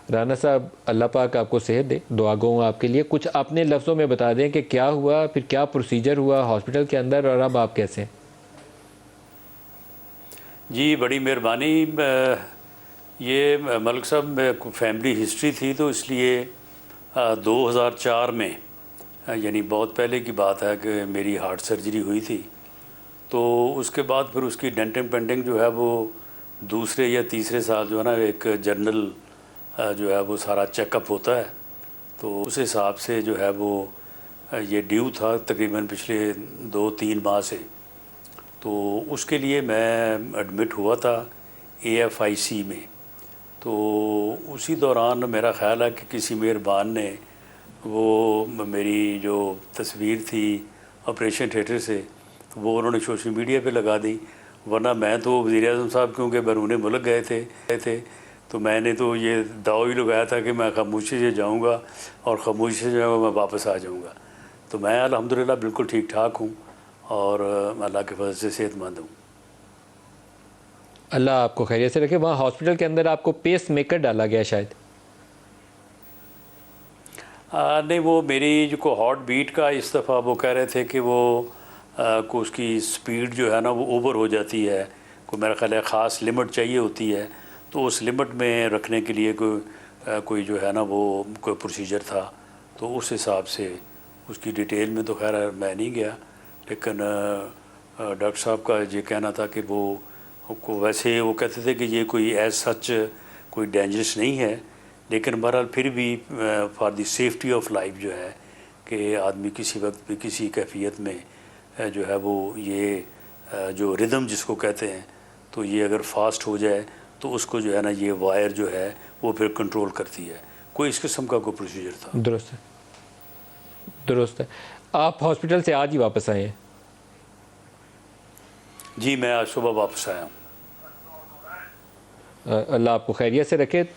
राना साहब, अल्लाह पाक आपको सेहत दे, दुआ गो हूँ आपके लिए। कुछ अपने लफ्ज़ों में बता दें कि क्या हुआ, फिर क्या प्रोसीजर हुआ हॉस्पिटल के अंदर और अब आप कैसे हैं? जी बड़ी मेहरबानी। ये मलिक साहब फैमिली हिस्ट्री थी, तो इसलिए 2004 में यानी बहुत पहले की बात है कि मेरी हार्ट सर्जरी हुई थी। तो उसके बाद फिर उसकी डेंटिंग पेंटिंग जो है वो दूसरे या तीसरे साल जो है ना एक जर्नल जो है वो सारा चेकअप होता है। तो उस हिसाब से जो है वो ये ड्यू था तकरीबन पिछले 2-3 माह से। तो उसके लिए मैं एडमिट हुआ था AFIC में। तो उसी दौरान मेरा ख़्याल है कि किसी मेहरबान ने वो मेरी जो तस्वीर थी ऑपरेशन थिएटर से, तो वो उन्होंने सोशल मीडिया पे लगा दी। वरना मैं तो वज़ीर-ए-आज़म साहब क्योंकि बैरून मुल्क गए थे, तो मैंने तो ये दाव ही लगाया था कि मैं खामोशी से जाऊंगा और खामोशी से जो है मैं वापस आ जाऊंगा। तो मैं अल्हम्दुलिल्लाह बिल्कुल ठीक ठाक हूँ और अल्लाह के फजल से सेहतमंद हूँ। अल्लाह आपको खैरियत से रखे। वहाँ हॉस्पिटल के अंदर आपको पेस मेकर डाला गया शायद? नहीं, वो मेरी जो को हार्ट बीट का इस दफ़ा वो कह रहे थे कि वो को उसकी स्पीड जो है ना वो ओवर हो जाती है। को मेरा ख़्याल है ख़ास लिमिट चाहिए होती है, तो उस लिमिट में रखने के लिए कोई जो है ना वो कोई प्रोसीजर था। तो उस हिसाब से उसकी डिटेल में तो खैर मैं नहीं गया, लेकिन डॉक्टर साहब का ये कहना था कि वो को वैसे वो कहते थे कि ये कोई एज सच कोई डेंजरस नहीं है, लेकिन बहरहाल फिर भी for the safety of life जो है कि आदमी किसी वक्त भी किसी कैफियत में जो है वो ये जो रिदम जिसको कहते हैं, तो ये अगर फास्ट हो जाए तो उसको जो है ना ये वायर जो है वो फिर कंट्रोल करती है। कोई इस किस्म का कोई प्रोसीजर था। दुरुस्त है, दुरुस्त है। आप हॉस्पिटल से आज ही वापस आए हैं? जी मैं आज सुबह वापस आया हूँ। अल्लाह आपको खैरियत से रखे।